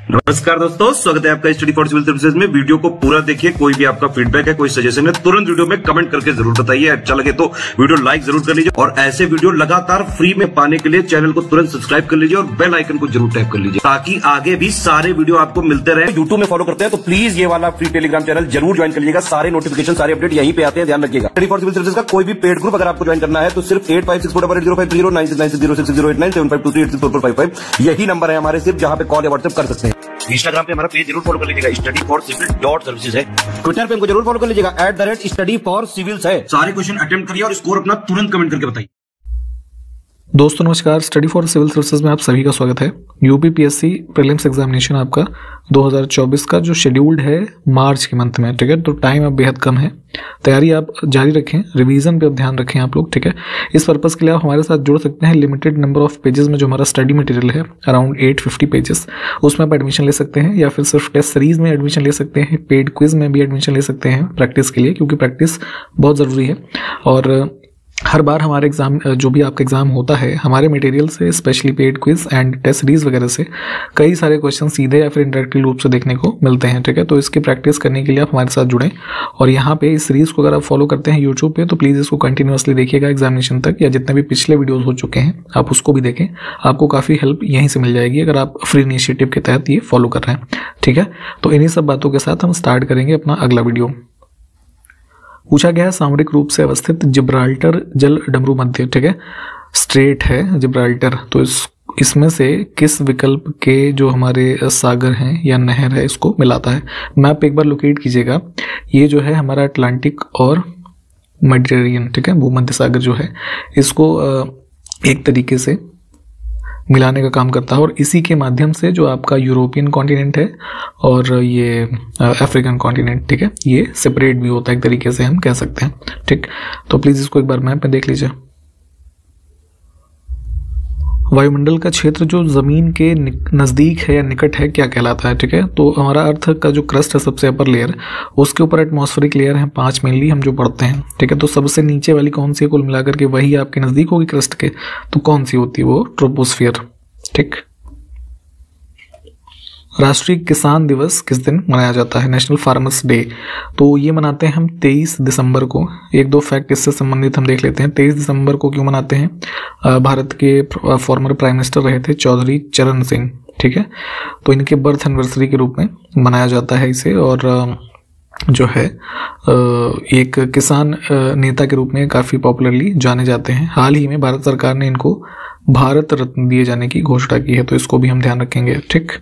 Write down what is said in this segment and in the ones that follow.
नमस्कार दोस्तों, स्वागत है आपका स्टडी फॉर सिविल सर्विसेज में। वीडियो को पूरा देखिए। कोई भी आपका फीडबैक है, कोई सजेशन है, तुरंत वीडियो में कमेंट करके जरूर बताइए। अच्छा लगे तो वीडियो लाइक जरूर कर लीजिए और ऐसे वीडियो लगातार फ्री में पाने के लिए चैनल को तुरंत सब्सक्राइब कर लीजिए और बेल आइकन को जरूर टैप कर लीजिए ताकि आगे भी सारे वीडियो आपको मिलते रहे। यूट्यूब में फॉलो करते हैं तो प्लीज ये वाला फ्री टेलीग्राम चैनल जरूर ज्वाइन कर लीजिएगा। सारे नोटिफिकेशन, सारे अपडेट यहीं पे आते हैं, ध्यान रखिएगा। स्टडी फॉर सिविल सर्विसेज का कोई भी पेड ग्रुप अगर आपको ज्वाइन करना है तो सिर्फ 856480560660897523864455 यही नंबर है हमारे, सिर्फ जहां पे कॉल या व्हाट्सएप कर सकते हैं। इंस्टाग्राम पे हमारा पेज जरूर फॉलो कर लीजिएगा, स्टडी फॉर सिविल .सर्विसेज है। ट्विटर पे हमको जरूर फॉलो कर लीजिएगा, @स्टडी फॉर सिविल्स है। सारे क्वेश्चन अटेम्प्ट करिए और स्कोर अपना तुरंत कमेंट करके बताइए। दोस्तों नमस्कार, स्टडी फॉर सिविल सर्विसेज में आप सभी का स्वागत है। यूपीपीएससी प्रीलिम्स एग्जामिनेशन आपका 2024 का जो शेड्यूल्ड है मार्च के मंथ में, ठीक है। तो टाइम अब बेहद कम है, तैयारी आप जारी रखें, रिवीजन पे अब ध्यान रखें आप लोग, ठीक है। इस पर्पस के लिए आप हमारे साथ जुड़ सकते हैं। लिमिटेड नंबर ऑफ पेजेस में जो हमारा स्टडी मटेरियल है, अराउंड 850 पेजेस, उसमें आप एडमिशन ले सकते हैं या फिर सिर्फ टेस्ट सीरीज में एडमिशन ले सकते हैं। पेड क्विज में भी एडमिशन ले सकते हैं प्रैक्टिस के लिए, क्योंकि प्रैक्टिस बहुत ज़रूरी है। और हर बार हमारे एग्जाम, जो भी आपका एग्जाम होता है, हमारे मटेरियल से, specially paid quiz and test series वगैरह से कई सारे क्वेश्चन सीधे या फिर इंडायरेक्टली रूप से देखने को मिलते हैं, ठीक है। तो इसकी प्रैक्टिस करने के लिए आप हमारे साथ जुड़ें और यहाँ पे इस सीरीज को अगर आप फॉलो करते हैं यूट्यूब पे तो प्लीज़ इसको कंटिन्यूअसली देखिएगा एग्जामिनेशन तक, या जितने भी पिछले वीडियोज़ हो चुके हैं आप उसको भी देखें। आपको काफ़ी हेल्प यहीं से मिल जाएगी अगर आप फ्री इनिशिएटिव के तहत ये फॉलो कर रहे हैं, ठीक है। तो इन्हीं सब बातों के साथ हम स्टार्ट करेंगे अपना अगला वीडियो। पूछा गया है सामरिक रूप से अवस्थित जिब्राल्टर जल डमरू मध्य, ठीक है, स्ट्रेट है जिब्राल्टर, तो इसमें से किस विकल्प के जो हमारे सागर हैं या नहर है इसको मिलाता है। मैप एक बार लोकेट कीजिएगा। ये जो है हमारा अटलांटिक और मेडिटेरेनियन, ठीक है, भूमध्य सागर जो है इसको एक तरीके से मिलाने का काम करता है और इसी के माध्यम से जो आपका यूरोपियन कॉन्टिनेंट है और ये अफ्रीकन कॉन्टिनेंट, ठीक है, ये सेपरेट भी होता है एक तरीके से हम कह सकते हैं, ठीक। तो प्लीज़ इसको एक बार मैप में देख लीजिए। वायुमंडल का क्षेत्र जो जमीन के नज़दीक है या निकट है क्या कहलाता है, ठीक है। तो हमारा अर्थ का जो क्रस्ट है, सबसे अपर लेयर, उसके ऊपर एटमॉस्फेरिक लेयर है 5 मेनली हम जो पढ़ते हैं, ठीक है। तो सबसे नीचे वाली कौन सी है, कुल मिलाकर के वही आपके नज़दीक होगी क्रस्ट के, तो कौन सी होती है वो ट्रोपोस्फियर, ठीक। राष्ट्रीय किसान दिवस किस दिन मनाया जाता है, नेशनल फार्मर्स डे, तो ये मनाते हैं हम 23 दिसंबर को। एक दो फैक्ट इससे संबंधित हम देख लेते हैं। 23 दिसंबर को क्यों मनाते हैं? भारत के फॉर्मर प्राइम मिनिस्टर रहे थे चौधरी चरण सिंह, ठीक है, तो इनके बर्थ एनिवर्सरी के रूप में मनाया जाता है इसे। और जो है एक किसान नेता के रूप में काफ़ी पॉपुलरली जाने जाते हैं। हाल ही में भारत सरकार ने इनको भारत रत्न दिए जाने की घोषणा की है, तो इसको भी हम ध्यान रखेंगे, ठीक।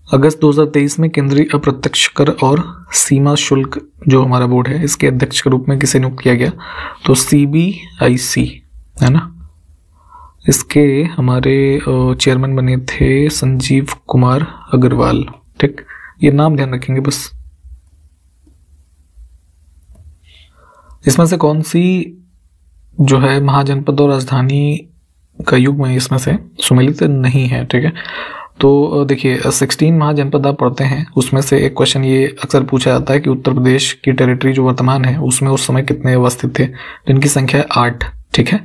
अगस्त 2023 में केंद्रीय अप्रत्यक्ष कर और सीमा शुल्क जो हमारा बोर्ड है, इसके अध्यक्ष के रूप में किसे नियुक्त किया गया, तो CBIC है ना, इसके हमारे चेयरमैन बने थे संजीव कुमार अग्रवाल, ठीक। ये नाम ध्यान रखेंगे बस। इसमें से कौन सी जो है महाजनपद और राजधानी का युग्म है, इसमें से सुमेलित नहीं है, ठीक है। तो देखिए 16 महाजनपद आप पढ़ते हैं, उसमें से एक क्वेश्चन ये अक्सर पूछा जाता है कि उत्तर प्रदेश की टेरिटरी जो वर्तमान है उसमें उस समय कितने अवस्थित थे, तो इनकी संख्या है 8, ठीक है।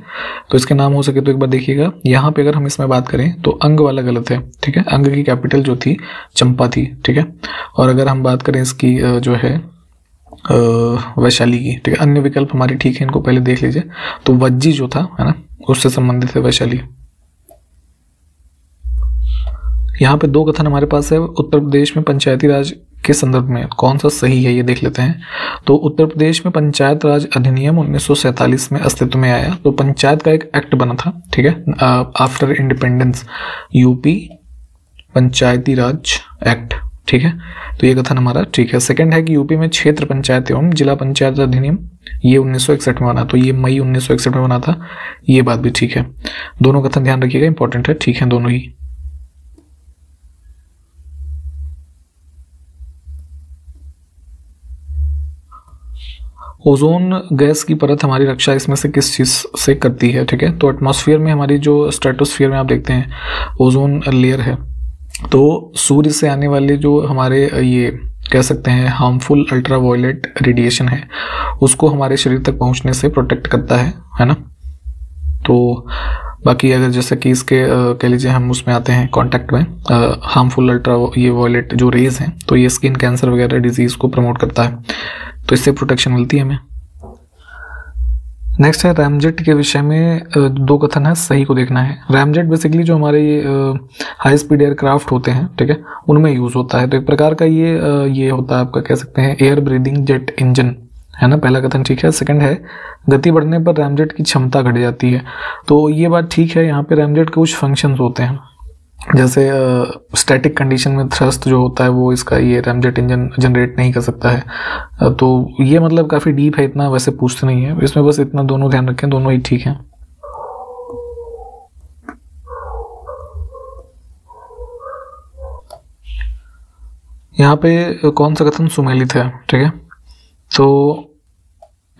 तो इसके नाम हो सके तो एक बार देखिएगा। यहाँ पे अगर हम इसमें बात करें तो अंग वाला गलत है, ठीक है। अंग की कैपिटल जो थी चंपा थी, ठीक है। और अगर हम बात करें इसकी जो है वैशाली की, ठीक है, अन्य विकल्प हमारे ठीक है, इनको पहले देख लीजिए। तो वज्जी जो था है ना, उससे संबंधित है वैशाली। यहाँ पे दो कथन हमारे पास है उत्तर प्रदेश में पंचायती राज के संदर्भ में, कौन सा सही है ये देख लेते हैं। तो उत्तर प्रदेश में पंचायत राज अधिनियम 1947 में अस्तित्व में आया, तो पंचायत का एक एक्ट बना था, ठीक है, आफ्टर इंडिपेंडेंस, यूपी पंचायती राज एक्ट, ठीक है। तो ये कथन हमारा ठीक है। सेकंड है कि यूपी में क्षेत्र पंचायत एवं जिला पंचायत अधिनियम ये 1961 में बना, तो ये मई 1961 में बना था, ये बात भी ठीक है। दोनों कथन ध्यान रखिएगा, इंपॉर्टेंट है, ठीक है दोनों ही। ओजोन गैस की परत हमारी रक्षा इसमें से किस चीज़ से करती है, ठीक है। तो एटमॉस्फेयर में हमारी जो स्ट्रेटोस्फीयर में आप देखते हैं ओजोन लेयर है, तो सूर्य से आने वाले जो हमारे ये कह सकते हैं हार्मफुल अल्ट्रावायलेट रेडिएशन है उसको हमारे शरीर तक पहुंचने से प्रोटेक्ट करता है ना, तो बाकी अगर जैसे कि इसके कह लीजिए हम उसमें आते हैं कॉन्टैक्ट में हार्मफुल अल्ट्रा ये वॉयलेट जो रेज हैं, तो ये स्किन कैंसर वगैरह डिजीज़ को प्रमोट करता है, तो इससे प्रोटेक्शन मिलती है हमें। नेक्स्ट है रैमजेट के विषय में दो कथन है, सही को देखना है। रैमजेट बेसिकली जो हमारे हाई स्पीड एयरक्राफ्ट होते हैं, ठीक है, उनमें यूज़ होता है। तो एक प्रकार का ये होता है आपका कह सकते हैं एयर ब्रीदिंग जेट इंजन, है ना, पहला कथन ठीक है। सेकंड है गति बढ़ने पर रैमजेट की क्षमता घट जाती है, तो ये बात ठीक है। यहाँ पे रैमजेट के कुछ फंक्शंस होते हैं, जैसे स्टैटिक कंडीशन में थ्रस्ट जो होता है वो इसका ये रैमजेट इंजन जनरेट नहीं कर सकता है। तो ये मतलब काफ़ी डीप है, इतना वैसे पूछते नहीं है इसमें, बस इतना दोनों ध्यान रखें, दोनों ही ठीक हैं। यहाँ पे कौन सा कथन सुमेलित है, ठीक है। तो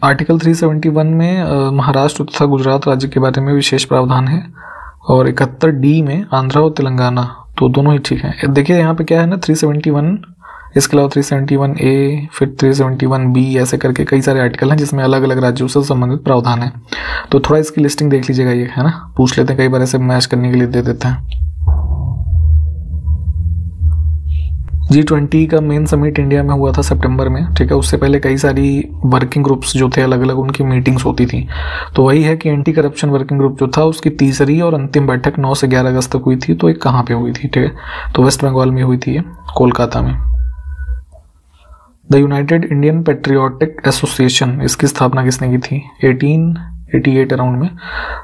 आर्टिकल 371 में महाराष्ट्र तथा गुजरात राज्य के बारे में विशेष प्रावधान है, और 71D में आंध्रा और तेलंगाना, तो दोनों ही ठीक हैं। देखिए यहाँ पे क्या है ना, 371, इसके अलावा 371A, फिर 371B, ऐसे करके कई सारे आर्टिकल हैं जिसमें अलग अलग राज्यों से संबंधित प्रावधान है। तो थोड़ा इसकी लिस्टिंग देख लीजिएगा, ये है ना, पूछ लेते हैं, कई बार ऐसे मैच करने के लिए दे देते हैं। G20 का मेन समिट इंडिया में हुआ था सितंबर में, ठीक है। उससे पहले कई सारी वर्किंग ग्रुप्स जो थे अलग अलग, उनकी मीटिंग्स होती थी। तो वही है कि एंटी करप्शन वर्किंग ग्रुप जो था उसकी तीसरी और अंतिम बैठक 9 से 11 अगस्त तक हुई थी। तो ये कहाँ पे हुई थी, ठीक है, तो वेस्ट बंगाल में हुई थी, ये कोलकाता में। The United Indian patriotic association, इसकी स्थापना किसने की थी, 1888 अराउंड में,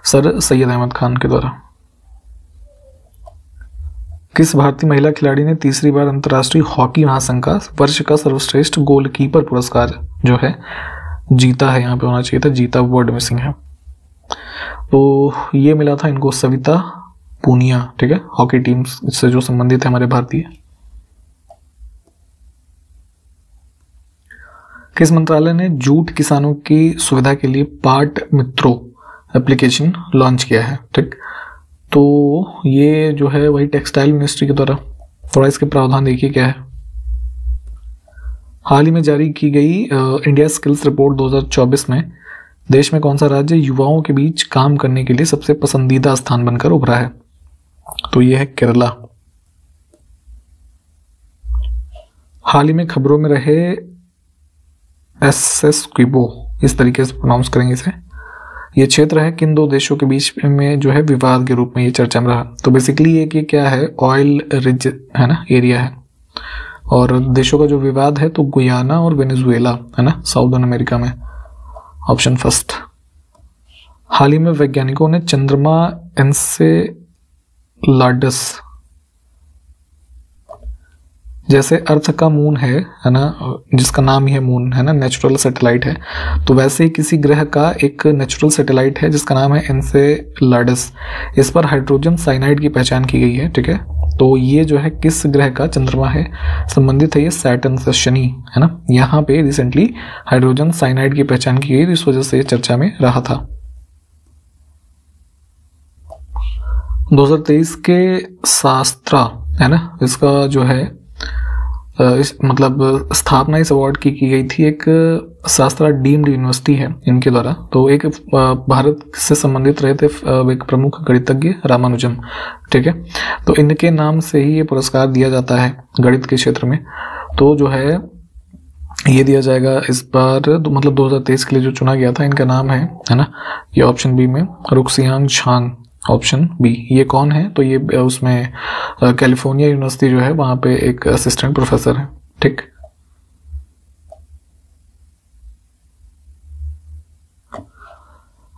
सर सैयद अहमद खान के द्वारा। किस भारतीय महिला खिलाड़ी ने तीसरी बार अंतर्राष्ट्रीय हॉकी महासंघ का वर्ष का सर्वश्रेष्ठ गोलकीपर पुरस्कार जो है जीता है, यहाँ पे होना चाहिए था जीता, वर्ड मिसिंग है। तो ये मिला था इनको सविता पूनिया, ठीक है, हॉकी टीम से जो संबंधित है हमारे भारतीय। किस मंत्रालय ने जूट किसानों की सुविधा के लिए पाट मित्रों एप्लीकेशन लॉन्च किया है, ठीक। तो ये जो है वही टेक्सटाइल मिनिस्ट्री के द्वारा। थोड़ा इसके प्रावधान देखिए क्या है। हाल ही में जारी की गई इंडिया स्किल्स रिपोर्ट 2024 में देश में कौन सा राज्य युवाओं के बीच काम करने के लिए सबसे पसंदीदा स्थान बनकर उभरा है, तो ये है केरला। हाल ही में खबरों में रहे एसएस क्विबो, इस तरीके से प्रोनाउंस करेंगे इसे, ये क्षेत्र है किन दो देशों के बीच में जो है विवाद के रूप में ये चर्चा में रहा। तो बेसिकली ये कि क्या है, ऑयल रिच है ना एरिया है, और देशों का जो विवाद है तो गुयाना और वेनेजुएला है ना, साउदर्न अमेरिका में, ऑप्शन फर्स्ट। हाल ही में वैज्ञानिकों ने चंद्रमा एनसेलाडस, जैसे अर्थ का मून है ना, जिसका नाम ही है मून, है ना, नेचुरल सैटेलाइट है, तो वैसे ही किसी ग्रह का एक नेचुरल सैटेलाइट है जिसका नाम है एनसेलाडस। इस पर हाइड्रोजन साइनाइड की पहचान की गई है, ठीक है। तो ये जो है किस ग्रह का चंद्रमा है, संबंधित है ये सैटर्न से, शनि, है ना। यहाँ पे रिसेंटली हाइड्रोजन साइनाइड की पहचान की गई, इस वजह से ये चर्चा में रहा था। 2023 के शास्त्रा है ना, इसका जो है इस मतलब स्थापना इस अवार्ड की गई थी, एक शास्त्रा डीम्ड यूनिवर्सिटी है इनके द्वारा। तो एक भारत से संबंधित रहे थे एक प्रमुख गणितज्ञ रामानुजम, ठीक है। तो इनके नाम से ही ये पुरस्कार दिया जाता है गणित के क्षेत्र में। तो जो है ये दिया जाएगा इस बार, मतलब 2023 के लिए जो चुना गया था, इनका नाम है ना, ये ऑप्शन बी में रुक्सियांग छांग, ऑप्शन बी। ये कौन है, तो ये उसमें कैलिफोर्निया यूनिवर्सिटी जो है वहां पे एक असिस्टेंट प्रोफेसर है, ठीक।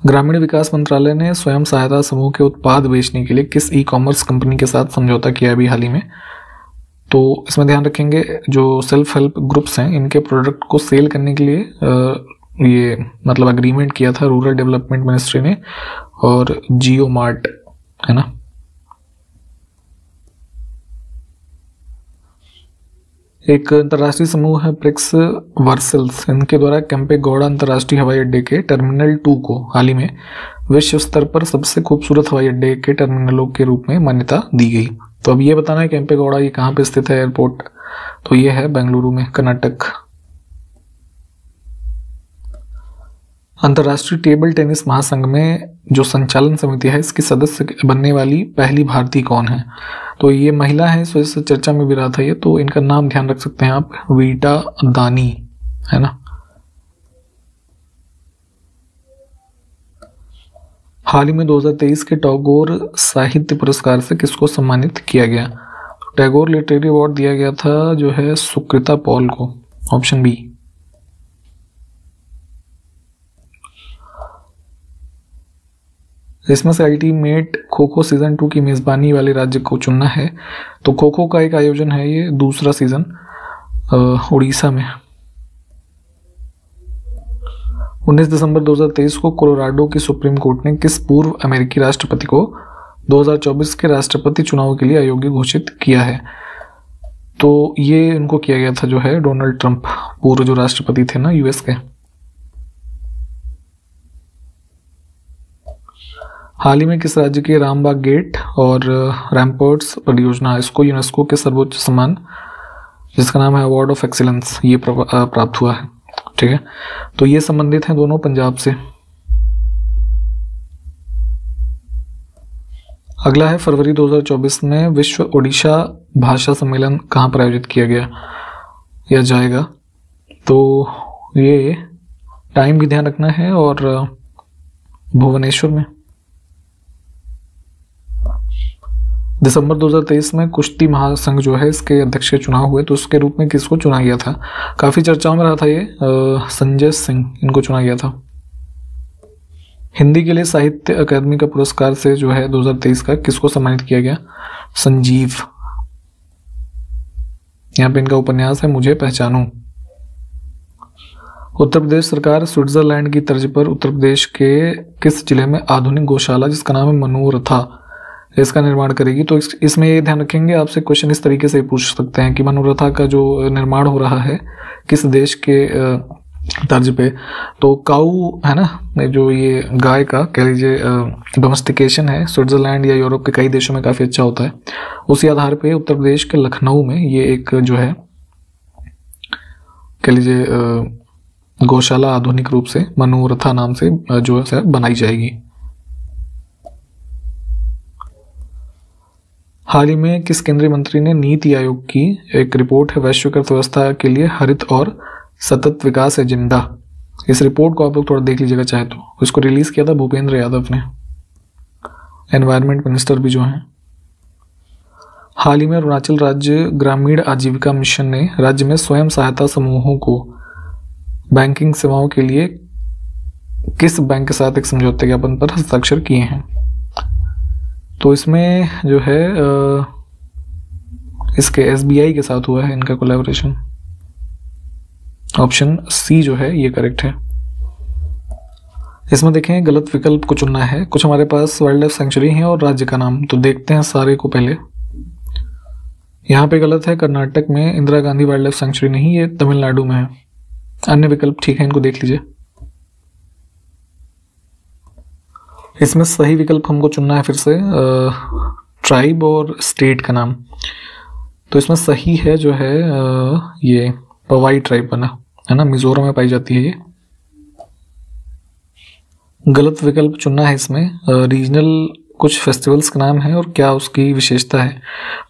ग्रामीण विकास मंत्रालय ने स्वयं सहायता समूह के उत्पाद बेचने के लिए किस ई कॉमर्स कंपनी के साथ समझौता किया अभी हाल ही में। तो इसमें ध्यान रखेंगे जो सेल्फ हेल्प ग्रुप्स हैं इनके प्रोडक्ट को सेल करने के लिए ये मतलब एग्रीमेंट किया था रूरल डेवलपमेंट मिनिस्ट्री ने और जियो मार्ट, है ना। एक अंतर्राष्ट्रीय समूह है प्रिक्स वर्सल्स, इनके द्वारा केम्पेगौड़ा अंतर्राष्ट्रीय हवाई अड्डे के टर्मिनल 2 को हाल ही में विश्व स्तर पर सबसे खूबसूरत हवाई अड्डे के टर्मिनलों के रूप में मान्यता दी गई। तो अब ये बताना है केम्पेगौड़ा ये कहाँ पे स्थित है एयरपोर्ट, तो ये है बेंगलुरु में, कर्नाटक। अंतर्राष्ट्रीय टेबल टेनिस महासंघ में जो संचालन समिति है इसकी सदस्य बनने वाली पहली भारतीय कौन है? तो ये महिला है, इस वजह से चर्चा में भी रहा था ये, तो इनका नाम ध्यान रख सकते हैं आप, वीटा दानी, है ना। हाल ही में 2023 के टैगोर साहित्य पुरस्कार से किसको सम्मानित किया गया? टैगोर लिटरेरी अवार्ड दिया गया था जो है सुकृता पॉल को, ऑप्शन बी। इसमें से अल्टीमेट खो खो सीजन 2 की मेजबानी वाले राज्य को चुनना है, तो खो खो का एक आयोजन है ये, दूसरा सीजन उड़ीसा में। 19 दिसंबर 2023 को कोलोराडो की सुप्रीम कोर्ट ने किस पूर्व अमेरिकी राष्ट्रपति को 2024 के राष्ट्रपति चुनाव के लिए अयोग्य घोषित किया है? तो ये इनको किया गया था जो है डोनाल्ड ट्रंप, पूर्व जो राष्ट्रपति थे ना यूएस के। हाल ही में किस राज्य के रामबाग गेट और रैम्पर्ट्स परियोजना इसको यूनेस्को के सर्वोच्च सम्मान जिसका नाम है अवार्ड ऑफ एक्सीलेंस ये प्राप्त हुआ है, ठीक है। तो ये संबंधित हैं दोनों पंजाब से। अगला है फरवरी 2024 में विश्व ओडिशा भाषा सम्मेलन कहाँ पर आयोजित किया गया या जाएगा? तो ये टाइम भी ध्यान रखना है, और भुवनेश्वर में। दिसंबर 2023 में कुश्ती महासंघ जो है इसके अध्यक्ष के चुनाव हुए, तो उसके रूप में किसको चुना गया था? काफी चर्चाओं में रहा था ये, संजय सिंह इनको चुना गया था। हिंदी के लिए साहित्य अकादमी का पुरस्कार से जो है 2023 का किसको सम्मानित किया गया? संजीव। यहाँ पे इनका उपन्यास है मुझे पहचानो। उत्तर प्रदेश सरकार स्विट्जरलैंड की तर्ज पर उत्तर प्रदेश के किस जिले में आधुनिक गौशाला जिसका नाम है मनोरथा इसका निर्माण करेगी? तो इसमें ये ध्यान रखेंगे, आपसे क्वेश्चन इस तरीके से पूछ सकते हैं कि मनोरथा का जो निर्माण हो रहा है किस देश के तर्ज पे? तो काऊ है ना, जो ये गाय का कह लीजिए डोमेस्टिकेशन है, स्विट्जरलैंड या यूरोप के कई देशों में काफ़ी अच्छा होता है। उसी आधार पे उत्तर प्रदेश के लखनऊ में ये एक जो है कह लीजिए गौशाला आधुनिक रूप से मनोरथा नाम से जो है बनाई जाएगी। हाल ही में किस केंद्रीय मंत्री ने नीति आयोग की एक रिपोर्ट है वैश्विक अर्थव्यवस्था के लिए हरित और सतत विकास एजेंडा, इस रिपोर्ट को आप लोग थोड़ा देख लीजिएगा चाहे तो, इसको रिलीज किया था भूपेंद्र यादव ने, एनवायरमेंट मिनिस्टर भी जो हैं। हाल ही में अरुणाचल राज्य ग्रामीण आजीविका मिशन ने राज्य में स्वयं सहायता समूहों को बैंकिंग सेवाओं के लिए किस बैंक के साथ एक समझौते ज्ञापन पर हस्ताक्षर किए हैं? तो इसमें जो है इसके एसबीआई के साथ हुआ है इनका कोलैबोरेशन, ऑप्शन सी जो है ये करेक्ट है। इसमें देखें गलत विकल्प को चुनना है। कुछ हमारे पास वाइल्ड लाइफ सेंचुरी है और राज्य का नाम, तो देखते हैं सारे को पहले। यहाँ पे गलत है, कर्नाटक में Indira Gandhi wild life sanctuary नहीं, ये तमिलनाडु में है। अन्य विकल्प ठीक है, इनको देख लीजिए। इसमें सही विकल्प हमको चुनना है फिर से ट्राइब और स्टेट का नाम, तो इसमें सही है जो है ये पवाई ट्राइब बना है ना, मिजोरम में पाई जाती है ये। गलत विकल्प चुनना है इसमें रीजनल कुछ फेस्टिवल्स का नाम है और क्या उसकी विशेषता है।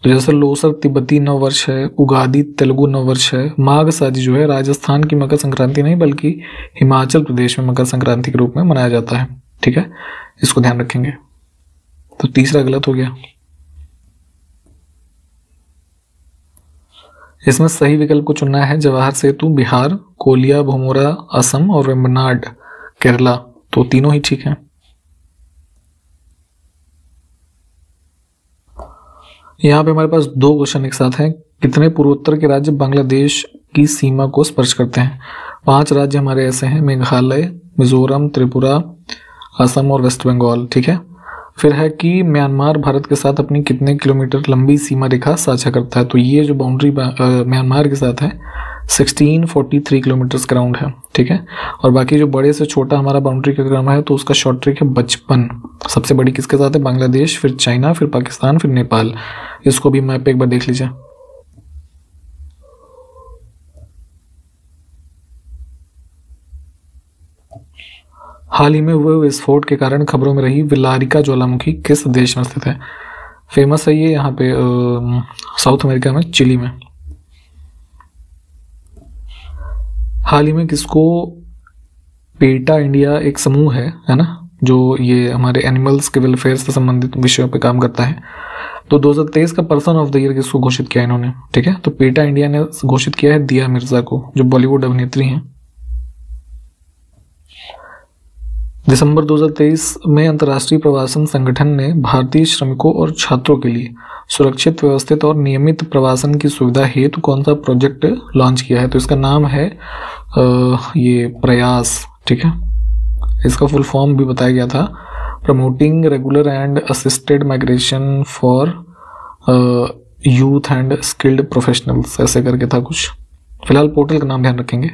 तो जैसे लोसर तिब्बती नववर्ष है, उगादी तेलुगु नववर्ष है, माघ साजी जो है राजस्थान की मकर संक्रांति नहीं बल्कि हिमाचल प्रदेश में मकर संक्रांति के रूप में मनाया जाता है, ठीक है, इसको ध्यान रखेंगे। तो तीसरा गलत हो गया। इसमें सही विकल्प को चुनना है जवाहर सेतु बिहार, कोलिया भोमोरा असम और वेम्बनाड केरला, तो तीनों ही ठीक हैं। यहाँ पे हमारे पास दो क्वेश्चन एक साथ हैं। कितने पूर्वोत्तर के राज्य बांग्लादेश की सीमा को स्पर्श करते हैं? 5 राज्य हमारे ऐसे हैं, मेघालय, मिजोरम, त्रिपुरा, असम और वेस्ट बंगाल, ठीक है। फिर है कि म्यांमार भारत के साथ अपनी कितने किलोमीटर लंबी सीमा रेखा साझा करता है? तो ये जो बाउंड्री म्यांमार के साथ है 1643 किलोमीटर का राउंड है, ठीक है। और बाकी जो बड़े से छोटा हमारा बाउंड्री का क्रम है तो उसका शॉर्ट ट्रिक है 55। सबसे बड़ी किसके साथ है? बांग्लादेश, फिर चाइना, फिर पाकिस्तान, फिर नेपाल। इसको भी मैप पे एक बार देख लीजिए। हाल ही में हुए विस्फोट के कारण खबरों में रही विलारिका ज्वालामुखी किस देश में स्थित है? फेमस है ये यहाँ पे साउथ अमेरिका में, चिली में। हाल ही में किसको पेटा इंडिया एक समूह है ना, जो ये हमारे एनिमल्स के वेलफेयर से संबंधित विषयों पे काम करता है, तो 2023 का पर्सन ऑफ द ईयर किसको घोषित किया इन्होंने? ठीक है, तो पेटा इंडिया ने घोषित किया है दिया मिर्जा को, जो बॉलीवुड अभिनेत्री हैं। दिसंबर 2023 में अंतर्राष्ट्रीय प्रवासन संगठन ने भारतीय श्रमिकों और छात्रों के लिए सुरक्षित, व्यवस्थित और नियमित प्रवासन की सुविधा हेतु कौन सा प्रोजेक्ट लॉन्च किया है? तो इसका नाम है ये प्रयास। ठीक है, इसका फुल फॉर्म भी बताया गया था, promoting regular and assisted migration for youth and skilled professionals, ऐसे करके था कुछ। फिलहाल पोर्टल का नाम ध्यान रखेंगे।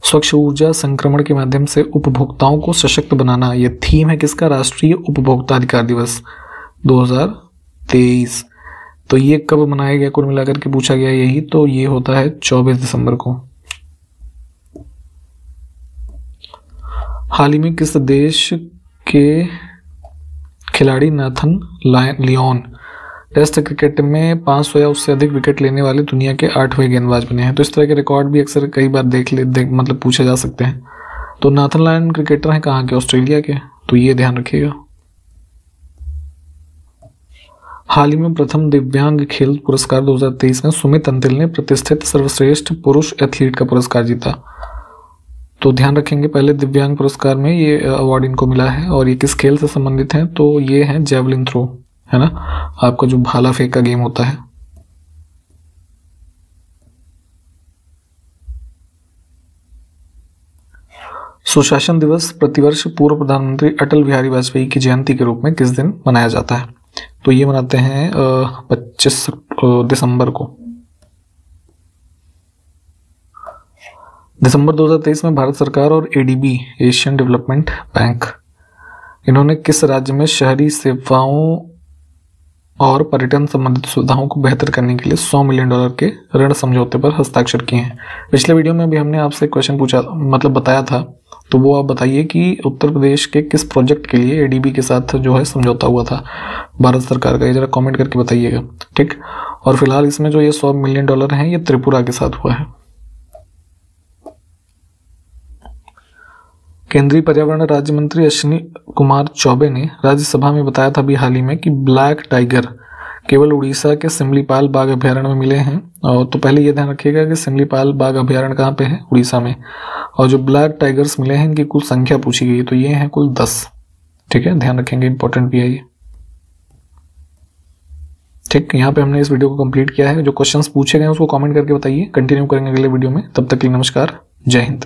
स्वच्छ ऊर्जा संक्रमण के माध्यम से उपभोक्ताओं को सशक्त बनाना, यह थीम है किसका? राष्ट्रीय उपभोक्ता अधिकार दिवस 2023। तो ये कब मनाया गया कुल मिलाकर के पूछा गया यही, तो ये होता है 24 दिसंबर को। हाल ही में किस देश के खिलाड़ी नाथन लियोन टेस्ट क्रिकेट में 500 या उससे अधिक विकेट लेने वाले दुनिया के 8वें गेंदबाज बने हैं? तो इस तरह के रिकॉर्ड भी अक्सर कई बार मतलब पूछे जा सकते हैं। तो नाथन लायन क्रिकेटर हैं कहाँ के? ऑस्ट्रेलिया के, तो ये ध्यान रखिएगा। हाल ही में प्रथम दिव्यांग खेल पुरस्कार 2023 में सुमित अंतिल ने प्रतिष्ठित सर्वश्रेष्ठ पुरुष एथलीट का पुरस्कार जीता। तो ध्यान रखेंगे, पहले दिव्यांग पुरस्कार में ये अवार्ड इनको मिला है, और ये किस खेल से संबंधित है? तो ये है जेवलिन थ्रो, है ना, आपका जो भाला फेंक का गेम होता है। सुशासन दिवस प्रतिवर्ष पूर्व प्रधानमंत्री अटल बिहारी वाजपेयी की जयंती के रूप में किस दिन मनाया जाता है? तो ये मनाते हैं 25 दिसंबर को। दिसंबर 2023 में भारत सरकार और एडीबी, एशियन डेवलपमेंट बैंक, इन्होंने किस राज्य में शहरी सेवाओं और पर्यटन संबंधित सुविधाओं को बेहतर करने के लिए $100 मिलियन के ऋण समझौते पर हस्ताक्षर किए हैं? पिछले वीडियो में भी हमने आपसे क्वेश्चन पूछा, मतलब बताया था, तो वो आप बताइए कि उत्तर प्रदेश के किस प्रोजेक्ट के लिए एडीबी के साथ जो है समझौता हुआ था भारत सरकार का, ये जरा कमेंट करके बताइएगा। ठीक, और फिलहाल इसमें जो ये $100 मिलियन हैं ये त्रिपुरा के साथ हुआ है। केंद्रीय पर्यावरण राज्य मंत्री अश्विनी कुमार चौबे ने राज्यसभा में बताया था अभी हाल ही में कि ब्लैक टाइगर केवल उड़ीसा के सिमलीपाल बाघ अभ्यारण्य में मिले हैं। और तो पहले ये ध्यान रखिएगा कि सिमलीपाल बाघ अभ्यारण्य कहाँ पे है? उड़ीसा में। और जो ब्लैक टाइगर्स मिले हैं इनकी कुल संख्या पूछी गई है, तो ये है कुल 10। ठीक है, ध्यान रखेंगे, इंपॉर्टेंट भी है ये। ठीक, यहाँ पे हमने इस वीडियो को कंप्लीट किया है। जो क्वेश्चंस पूछे गए उसको कमेंट करके बताइए, कंटिन्यू करेंगे अगले वीडियो में। तब तक के लिए नमस्कार, जय हिंद।